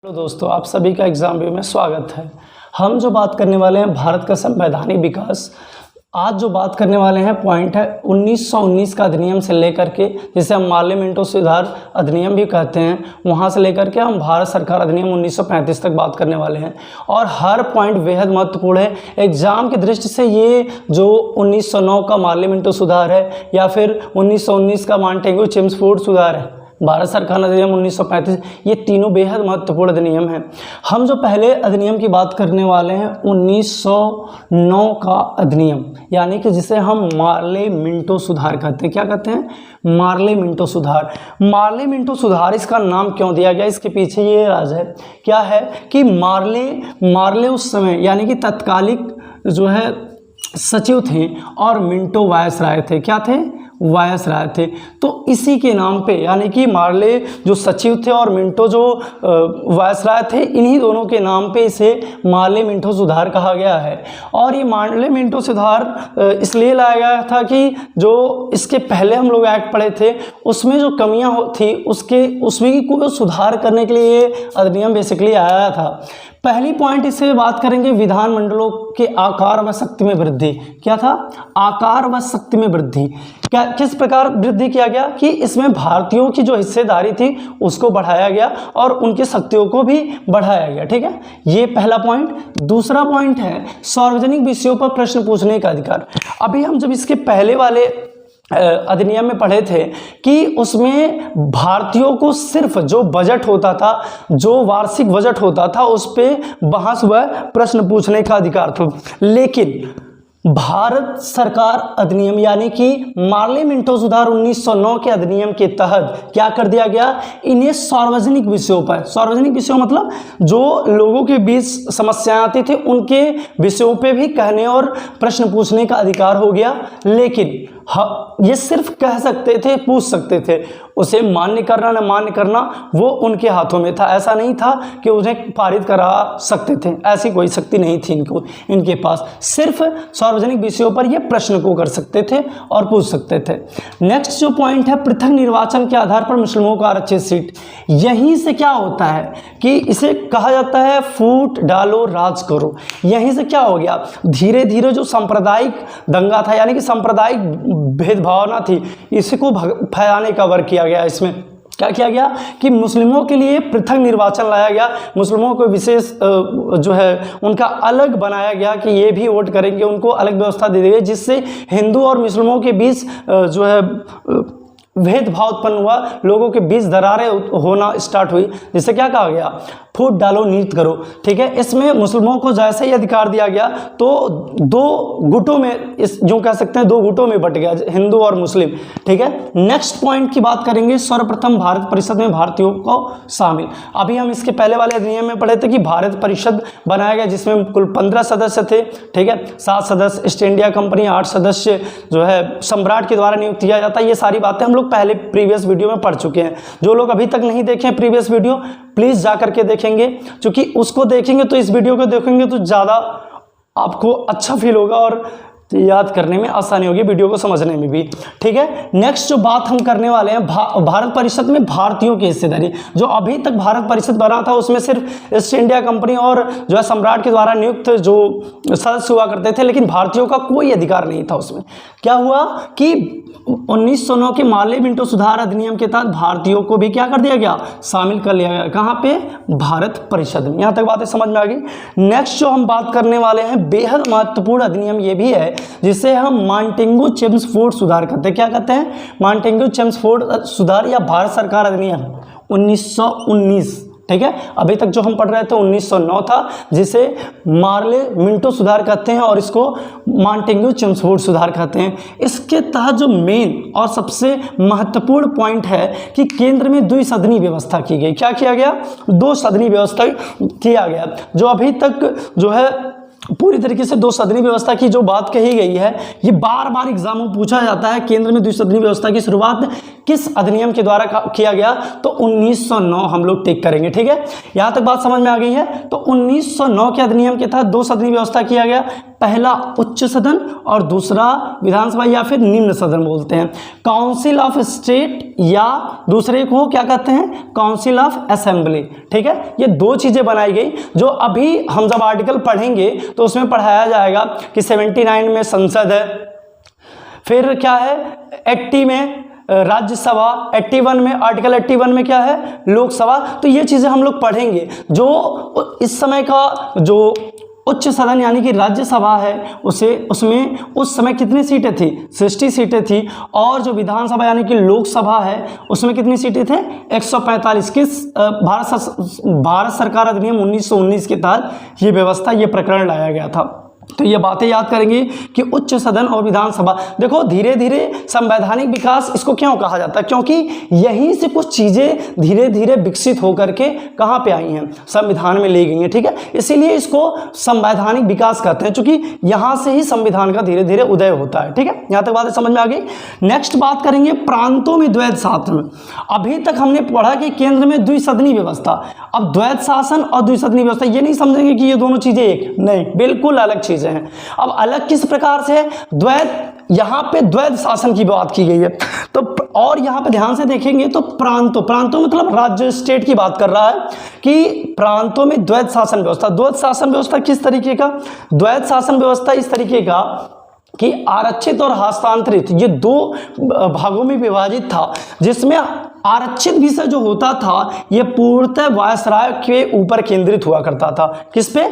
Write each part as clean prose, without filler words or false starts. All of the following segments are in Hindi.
हेलो दोस्तों, आप सभी का एग्जाम व्यू में स्वागत है। हम जो बात करने वाले हैं भारत का संवैधानिक विकास, आज जो बात करने वाले हैं पॉइंट है 1919 का अधिनियम से लेकर के, जिसे हम मार्ले मिंटो सुधार अधिनियम भी कहते हैं, वहां से लेकर के हम भारत सरकार अधिनियम 1935 तक बात करने वाले हैं। और हर पॉइंट बेहद महत्वपूर्ण है। एग्जाम की दृष्टि से ये जो 1909 का मार्ले मिंटो सुधार है या फिर 1919 का मॉन्टेग्यू चेम्सफोर्ड सुधार है, भारत सरकार अधिनियम 1935, ये तीनों बेहद महत्वपूर्ण अधिनियम हैं। हम जो पहले अधिनियम की बात करने वाले हैं 1909 का अधिनियम, यानी कि जिसे हम मार्ले मिंटो सुधार कहते हैं। क्या कहते हैं? मार्ले मिंटो सुधार। मार्ले मिंटो सुधार इसका नाम क्यों दिया गया, इसके पीछे ये राज है। क्या है कि मार्ले उस समय यानी कि तत्कालिक जो है सचिव थे और मिंटो वायसराय थे। क्या थे? वायसराय थे। तो इसी के नाम पे, यानी कि मार्ले जो सचिव थे और मिंटो जो वायसराय थे, इन्हीं दोनों के नाम पे इसे मार्ले मिंटो सुधार कहा गया है। और ये मार्ले मिंटो सुधार इसलिए लाया गया था कि जो इसके पहले हम लोग एक्ट पढ़े थे उसमें जो कमियां थी उसमें को सुधार करने के लिए ये अधिनियम बेसिकली आया था। पहली पॉइंट इससे बात करेंगे विधानमंडलों के आकार व शक्ति में वृद्धि। क्या था? आकार व शक्ति में वृद्धि। क्या किस प्रकार वृद्धि किया गया कि इसमें भारतीयों की जो हिस्सेदारी थी उसको बढ़ाया गया और उनकी शक्तियों को भी बढ़ाया गया। ठीक है, ये पहला पॉइंट। दूसरा पॉइंट है सार्वजनिक विषयों पर प्रश्न पूछने का अधिकार। अभी हम जब इसके पहले वाले अधिनियम में पढ़े थे कि उसमें भारतीयों को सिर्फ जो बजट होता था, जो वार्षिक बजट होता था, उस पर बहस व प्रश्न पूछने का अधिकार था। लेकिन भारत सरकार अधिनियम यानी कि मार्ले मिंटो सुधार 1909 के अधिनियम के तहत क्या कर दिया गया, इन्हें सार्वजनिक विषयों पर, सार्वजनिक विषयों मतलब जो लोगों के बीच समस्याएं आती थी उनके विषयों पे भी कहने और प्रश्न पूछने का अधिकार हो गया। लेकिन ये सिर्फ कह सकते थे, पूछ सकते थे, उसे मान्य करना न मान्य करना वो उनके हाथों में था। ऐसा नहीं था कि उन्हें पारित करा सकते थे, ऐसी कोई शक्ति नहीं थी इनके पास। सिर्फ सार्वजनिक विषयों पर ये प्रश्न को कर सकते थे और पूछ सकते थे। नेक्स्ट जो पॉइंट है पृथक निर्वाचन के आधार पर मुस्लिमों को आरक्षित सीट। यहीं से क्या होता है कि इसे कहा जाता है फूट डालो राज करो। यहीं से क्या हो गया, धीरे धीरे जो सांप्रदायिक दंगा था यानी कि सांप्रदायिक भेदभावना थी, इसको फैलाने का वर्क किया गया। इसमें क्या किया गया कि मुस्लिमों के लिए पृथक निर्वाचन लाया गया, मुस्लिमों को विशेष जो है उनका अलग बनाया गया कि ये भी वोट करेंगे, उनको अलग व्यवस्था दे दी गई, जिससे हिंदू और मुस्लिमों के बीच जो है भेदभाव उत्पन्न हुआ, लोगों के बीच दरारें होना स्टार्ट हुई, जिससे क्या कहा गया, फूट डालो नीत करो। ठीक है, इसमें मुस्लिमों को जैसे ही अधिकार दिया गया तो दो गुटों में, इस जो कह सकते हैं दो गुटों में बट गया, हिंदू और मुस्लिम। ठीक है, नेक्स्ट पॉइंट की बात करेंगे सर्वप्रथम भारत परिषद में भारतीयों को शामिल। अभी हम इसके पहले वाले अधिनियम में पढ़े थे कि भारत परिषद बनाया गया जिसमें कुल 15 सदस्य थे। ठीक है, 7 सदस्य ईस्ट इंडिया कंपनी, 8 सदस्य जो है सम्राट के द्वारा नियुक्त किया जाता है। ये सारी बातें हम लोग पहले प्रीवियस वीडियो में पढ़ चुके हैं। जो लोग अभी तक नहीं देखे प्रीवियस वीडियो, प्लीज जा करके देखेंगे, क्योंकि उसको देखेंगे तो इस वीडियो को देखेंगे तो ज़्यादा आपको अच्छा फील होगा और याद करने में आसानी होगी, वीडियो को समझने में भी। ठीक है, नेक्स्ट जो बात हम करने वाले हैं भारत परिषद में भारतीयों की हिस्सेदारी। जो अभी तक भारत परिषद बना था उसमें सिर्फ ईस्ट इंडिया कंपनी और जो है सम्राट के द्वारा नियुक्त जो सदस्य हुआ करते थे, लेकिन भारतीयों का कोई अधिकार नहीं था उसमें। क्या हुआ कि 1909 के मार्ले मिंटो सुधार अधिनियम के तहत भारतीयों को भी क्या कर दिया गया, शामिल कर लिया गया। कहाँ पे? भारत परिषद में। यहाँ तक बातें समझ में आ गई। नेक्स्ट जो हम बात करने वाले हैं बेहद महत्वपूर्ण अधिनियम ये भी है जिसे हम मॉन्टेग्यू चेम्सफोर्ड सुधार कहते हैं। क्या कहते हैं? मॉन्टेग्यू चेम्सफोर्ड सुधार या भारत सरकार अधिनियम 1919। ठीक है, अभी तक जो हम पढ़ रहे थे 1909 था, जिसे मार्ले मिंटो सुधार कहते हैं और इसको मॉन्टेग्यू चेम्सफोर्ड सुधार कहते हैं। इसके तहत जो मेन और सबसे महत्वपूर्ण पॉइंट है कि केंद्र में द्विसदनी व्यवस्था की गई। क्या किया गया? 2 सदनी व्यवस्था किया गया। जो अभी तक जो है पूरी तरीके से 2 सदनी व्यवस्था की जो बात कही गई है, ये बार बार एग्जाम में पूछा जाता है। केंद्र में द्विसदनी व्यवस्था की शुरुआत किस अधिनियम के द्वारा किया गया? तो 1909 हम लोग टिक करेंगे। ठीक है, यहां तक बात समझ में आ गई है। तो 1909 के अधिनियम के तहत 2 सदनी व्यवस्था किया गया। पहला उच्च सदन और दूसरा विधानसभा या फिर निम्न सदन बोलते हैं। काउंसिल ऑफ स्टेट या दूसरे को क्या कहते हैं, काउंसिल ऑफ असेंबली। ठीक है, ये दो चीज़ें बनाई गई जो अभी हम जब आर्टिकल पढ़ेंगे तो उसमें पढ़ाया जाएगा कि 79 में संसद है, फिर क्या है 80 में राज्यसभा, 81 में आर्टिकल 81 में क्या है लोकसभा। तो ये चीज़ें हम लोग पढ़ेंगे। जो इस समय का जो उच्च सदन यानी कि राज्यसभा है उसमें उस समय कितनी सीटें थी, 60 सीटें थी, और जो विधानसभा यानी कि लोकसभा है उसमें कितनी सीटें थे, 145। किस भारत सरकार अधिनियम 1919 के तहत ये व्यवस्था, ये प्रकरण लाया गया था। तो ये बातें याद करेंगे कि उच्च सदन और विधानसभा। देखो धीरे धीरे संवैधानिक विकास इसको क्यों कहा जाता है, क्योंकि यहीं से कुछ चीज़ें धीरे धीरे विकसित होकर के कहाँ पे आई हैं, संविधान में ले गई हैं। ठीक है, इसीलिए इसको संवैधानिक विकास कहते हैं, क्योंकि यहाँ से ही संविधान का धीरे धीरे उदय होता है। ठीक है, यहाँ तक बातें समझ में आ गई। नेक्स्ट बात करेंगे प्रांतों में द्वैध शासन। अभी तक हमने पढ़ा कि केंद्र में द्विसदनी व्यवस्था, अब द्वैध शासन और द्विसदनी व्यवस्था ये नहीं समझेंगे कि ये दोनों चीज़ें एक, नहीं, बिल्कुल अलग चीज़ हैं। अब अलग किस प्रकार से है, द्वैध, यहां पे द्वैध शासन की बात की गई है। तो और यहां पे ध्यान से देखेंगे तो प्रांतों मतलब राज्य स्टेट की बात कर रहा है कि प्रांतों में द्वैध शासन व्यवस्था। द्वैध शासन व्यवस्था किस तरीके का, द्वैध शासन व्यवस्था इस तरीके का कि आरक्षित और हस्तांतरित ये दो भागों में विभाजित था, जिसमें आरक्षित विषय जो होता था ये पूर्णतः वायसराय के ऊपर केंद्रित हुआ करता था। किस पे,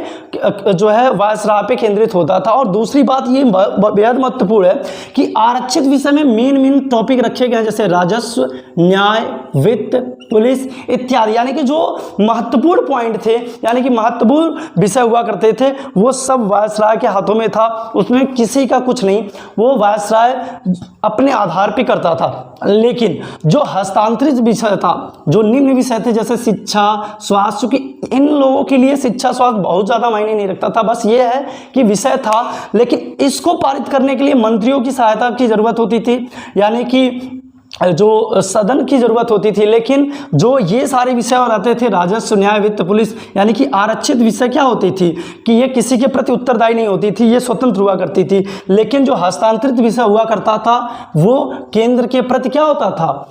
जो है वायसराय पे केंद्रित होता था। और दूसरी बात ये बेहद महत्वपूर्ण है कि आरक्षित विषय में मेन टॉपिक रखे गए जैसे राजस्व, न्याय, वित्त, पुलिस इत्यादि, यानी कि जो महत्वपूर्ण पॉइंट थे यानी कि महत्वपूर्ण विषय हुआ करते थे वो सब वायसराय के हाथों में था। उसमें किसी का कुछ नहीं, वो वायसराय अपने आधार पे करता था। लेकिन जो हस्तांतरित विषय था, जो निम्न विषय थे जैसे शिक्षा, स्वास्थ्य, क्योंकि इन लोगों के लिए शिक्षा स्वास्थ्य बहुत ज़्यादा मायने नहीं रखता था, बस ये है कि विषय था, लेकिन इसको पारित करने के लिए मंत्रियों की सहायता की जरूरत होती थी, यानी कि जो सदन की जरूरत होती थी। लेकिन जो ये सारे विषय रहते थे राजस्व, न्याय, वित्त, पुलिस, यानी कि आरक्षित विषय क्या होती थी कि ये किसी के प्रति उत्तरदायी नहीं होती थी, ये स्वतंत्र हुआ करती थी। लेकिन जो हस्तांतरित विषय हुआ करता था वो केंद्र के प्रति क्या होता था,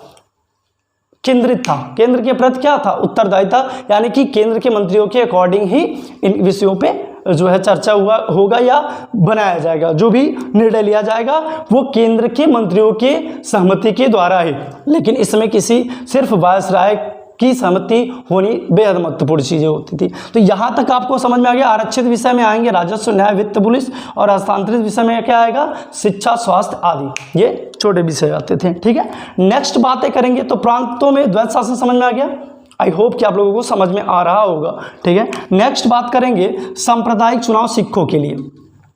केंद्रित था, केंद्र के प्रति क्या था, उत्तरदायी था, यानी कि केंद्र के मंत्रियों के अकॉर्डिंग ही इन विषयों पे जो है चर्चा होगा या बनाया जाएगा, जो भी निर्णय लिया जाएगा वो केंद्र के मंत्रियों के सहमति के द्वारा है। लेकिन इसमें किसी सिर्फ वायसराय की सहमति होनी बेहद महत्वपूर्ण चीज़ें होती थी। तो यहाँ तक आपको समझ में आ गया। आरक्षित विषय में आएंगे राजस्व, न्याय, वित्त, पुलिस, और हस्तांतरित विषय में क्या आएगा, शिक्षा, स्वास्थ्य आदि, ये छोटे विषय आते थे। ठीक है, नेक्स्ट बातें करेंगे। तो प्रांतों में द्वैध शासन समझ में आ गया, आई होप कि आप लोगों को समझ में आ रहा होगा। ठीक है, नेक्स्ट बात करेंगे सांप्रदायिक चुनाव सिखों के लिए।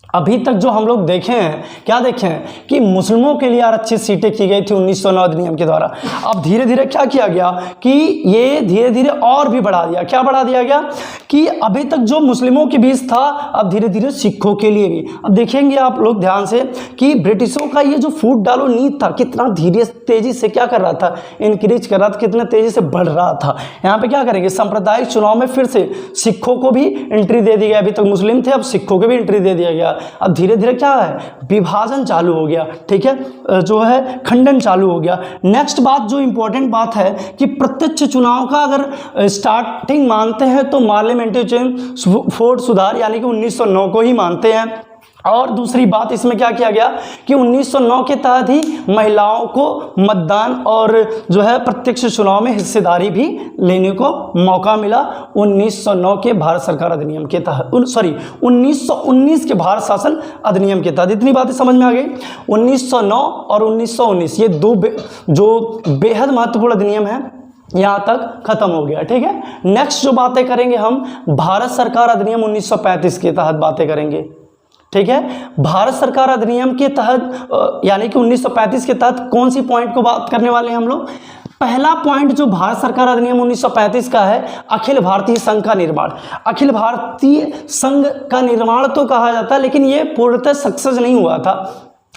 अभी तक जो हम लोग देखे हैं, क्या देखे हैं कि मुस्लिमों के लिए आरक्षित सीटें की गई थी 1909 अधिनियम के द्वारा। अब धीरे धीरे क्या किया गया कि ये धीरे धीरे और भी बढ़ा दिया। क्या बढ़ा दिया गया कि अभी तक जो मुस्लिमों के बीच था अब धीरे धीरे सिखों के लिए भी। अब देखेंगे आप लोग ध्यान से कि ब्रिटिशों का ये जो फूट डालो नीति था कितना धीरे तेजी से क्या कर रहा था, इंक्रीज कर रहा था, कितना तेजी से बढ़ रहा था। यहाँ पे क्या करेंगे, सांप्रदायिक चुनाव में फिर से सिखों को भी एंट्री दे दी गई। अभी तक मुस्लिम थे, अब सिखों को भी एंट्री दे दिया गया। अब धीरे धीरे क्या है, विभाजन चालू हो गया। ठीक है, जो है खंडन चालू हो गया। नेक्स्ट बात जो इंपॉर्टेंट बात है कि प्रत्यक्ष चुनाव का अगर स्टार्टिंग मानते हैं तो पार्लियामेंट्री चेंज फोर्थ सुधार यानी कि 1909 को ही मानते हैं। और दूसरी बात इसमें क्या किया गया कि 1909 के तहत ही महिलाओं को मतदान और जो है प्रत्यक्ष चुनाव में हिस्सेदारी भी लेने को मौका मिला 1909 के भारत सरकार अधिनियम के तहत, 1919 के भारत शासन अधिनियम के तहत। इतनी बातें समझ में आ गई। 1909 और 1919 ये दो जो बेहद महत्वपूर्ण अधिनियम है, यहाँ तक खत्म हो गया। ठीक है, नेक्स्ट जो बातें करेंगे हम भारत सरकार अधिनियम 1935 के तहत बातें करेंगे। ठीक है, भारत सरकार अधिनियम के तहत यानी कि 1935 के तहत कौन सी पॉइंट को बात करने वाले हैं हम लोग। पहला पॉइंट जो भारत सरकार अधिनियम 1935 का है, अखिल भारतीय संघ का निर्माण। अखिल भारतीय संघ का निर्माण तो कहा जाता है, लेकिन ये पूर्णतः सक्सेस नहीं हुआ था।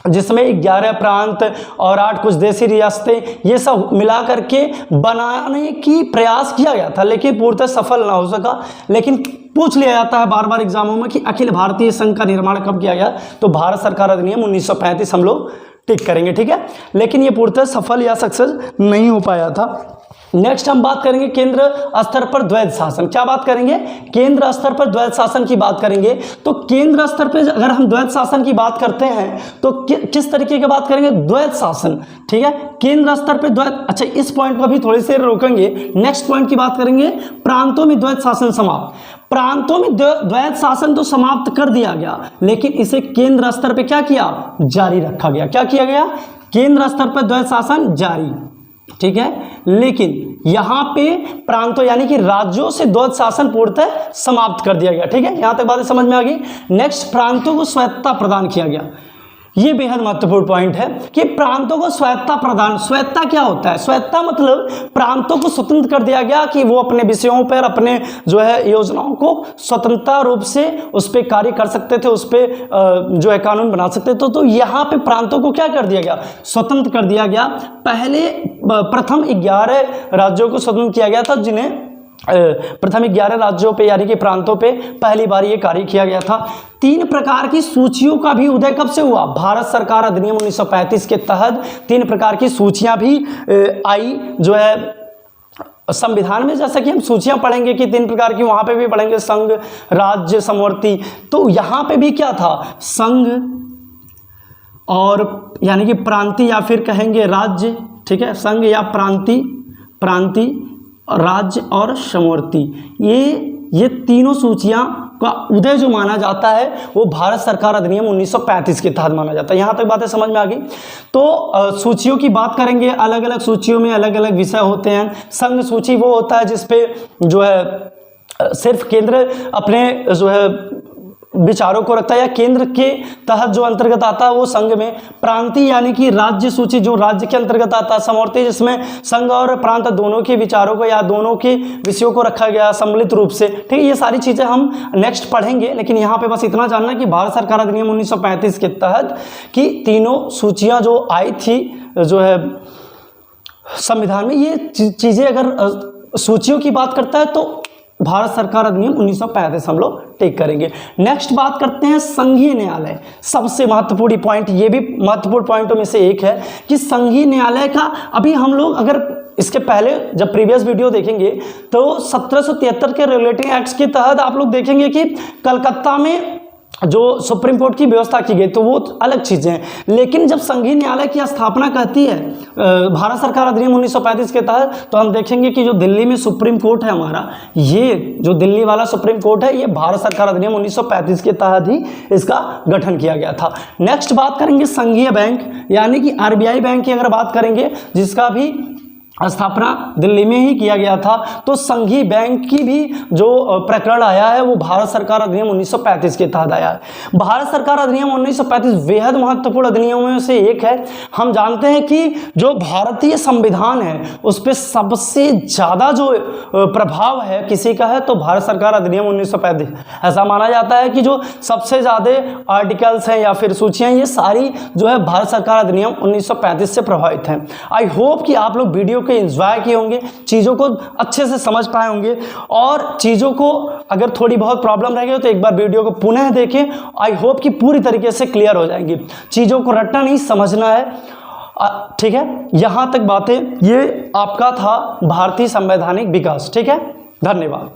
जिसमें 11 प्रांत और 8 कुछ देसी रियासतें ये सब मिला करके बनाने की प्रयास किया गया था, लेकिन पूर्णतः सफल ना हो सका। लेकिन पूछ लिया जाता है बार बार एग्जामों में कि अखिल भारतीय संघ का निर्माण कब किया गया, तो भारत सरकार अधिनियम 1935 हम लोग टिक करेंगे, ठीक है। लेकिन ये पूर्णतः सफल या सक्सेस नहीं हो पाया था। नेक्स्ट हम बात करेंगे केंद्र स्तर पर द्वैध शासन। क्या बात करेंगे? केंद्र स्तर पर द्वैध शासन की बात करेंगे। तो केंद्र स्तर पर अगर हम द्वैध शासन की बात करते हैं तो किस तरीके की बात करेंगे? द्वैध शासन, ठीक है। केंद्र स्तर पर द्वैध, अच्छा इस पॉइंट को भी थोड़ी सी रोकेंगे। नेक्स्ट पॉइंट की बात करेंगे, प्रांतों में द्वैध शासन समाप्त। प्रांतों में द्वैध शासन तो समाप्त कर दिया गया, लेकिन इसे केंद्र स्तर पर क्या किया? जारी रखा गया। क्या किया गया? केंद्र स्तर पर द्वैध शासन जारी, ठीक है। लेकिन यहां पे प्रांतों यानी कि राज्यों से द्वैध शासन पूर्णतः समाप्त कर दिया गया, ठीक है। यहां तक बातें समझ में आ गई। नेक्स्ट, प्रांतों को स्वायत्तता प्रदान किया गया। ये बेहद महत्वपूर्ण पॉइंट है कि प्रांतों को स्वायत्तता प्रदान। स्वायत्तता क्या होता है? स्वायत्तता मतलब प्रांतों को स्वतंत्र कर दिया गया कि वो अपने विषयों पर, अपने जो है योजनाओं को स्वतंत्रता रूप से उस पर कार्य कर सकते थे, उस पर जो है कानून बना सकते थे। तो यहाँ पे प्रांतों को क्या कर दिया गया? स्वतंत्र कर दिया गया। पहले प्रथम 11 राज्यों को स्वतंत्र किया गया था, जिन्हें प्रथम 11 राज्यों पे यानी कि प्रांतों पे पहली बार ये कार्य किया गया था। 3 प्रकार की सूचियों का भी उदय कब से हुआ? भारत सरकार अधिनियम 1935 के तहत 3 प्रकार की सूचियां भी आई जो है संविधान में। जैसा कि हम सूचियां पढ़ेंगे कि 3 प्रकार की, वहां पे भी पढ़ेंगे संघ, राज्य, समवर्ती। तो यहां पे भी क्या था? संघ और यानी कि प्रांतीय या फिर कहेंगे राज्य, ठीक है। संघ या प्रांतीय, राज्य और समवर्ती, ये तीनों सूचियां का उदय जो माना जाता है वो भारत सरकार अधिनियम 1935 के तहत माना जाता है। यहां तक बातें समझ में आ गई। तो सूचियों की बात करेंगे, अलग अलग सूचियों में अलग अलग विषय होते हैं। संघ सूची वो होता है जिसपे जो है सिर्फ केंद्र अपने जो है विचारों को रखता है, या केंद्र के तहत जो अंतर्गत आता है वो संघ में। प्रांतीय यानी कि राज्य सूची जो राज्य के अंतर्गत आता है। समवर्ती जिसमें संघ और प्रांत दोनों के विचारों को या दोनों के विषयों को रखा गया सम्मिलित रूप से, ठीक है। ये सारी चीज़ें हम नेक्स्ट पढ़ेंगे, लेकिन यहाँ पे बस इतना जानना कि भारत सरकार अधिनियम 1935 के तहत कि तीनों सूचियाँ जो आई थी जो है संविधान में, ये चीज़ें अगर सूचियों की बात करता है तो भारत सरकार अधिनियम 1935 हम लोग टेक करेंगे। नेक्स्ट बात करते हैं संघीय न्यायालय। सबसे महत्वपूर्ण पॉइंट, ये भी महत्वपूर्ण पॉइंटों में से एक है कि संघीय न्यायालय का अभी हम लोग अगर इसके पहले जब प्रीवियस वीडियो देखेंगे तो 1773 के रेगुलेटिंग एक्ट्स के तहत आप लोग देखेंगे कि कलकत्ता में जो सुप्रीम कोर्ट की व्यवस्था की गई तो वो अलग चीज़ें हैं। लेकिन जब संघीय न्यायालय की स्थापना कहती है भारत सरकार अधिनियम 1935 के तहत, तो हम देखेंगे कि जो दिल्ली में सुप्रीम कोर्ट है हमारा, ये जो दिल्ली वाला सुप्रीम कोर्ट है, ये भारत सरकार अधिनियम 1935 के तहत ही इसका गठन किया गया था। नेक्स्ट बात करेंगे संघीय बैंक यानी कि RBI बैंक की अगर बात करेंगे, जिसका भी स्थापना दिल्ली में ही किया गया था। तो संघीय बैंक की भी जो प्रकरण आया है वो भारत सरकार अधिनियम 1935 के तहत आया है। भारत सरकार अधिनियम 1935 बेहद महत्वपूर्ण अधिनियमों में से एक है। हम जानते हैं कि जो भारतीय संविधान है उस पर सबसे ज़्यादा जो प्रभाव है किसी का है तो भारत सरकार अधिनियम 1935। ऐसा माना जाता है कि जो सबसे ज़्यादा आर्टिकल्स हैं या फिर सूचियाँ, ये सारी जो है भारत सरकार अधिनियम 1935 से प्रभावित हैं। आई होप कि आप लोग वीडियो के एंजॉय किए होंगे, चीज़ों को अच्छे से समझ पाए होंगे, और चीज़ों को अगर थोड़ी बहुत प्रॉब्लम रह गई तो एक बार वीडियो को पुनः देखें। आई होप कि पूरी तरीके से क्लियर हो जाएंगी। चीज़ों को रटना नहीं, समझना है, ठीक है। यहाँ तक बातें, ये आपका था भारतीय संवैधानिक विकास, ठीक है। धन्यवाद।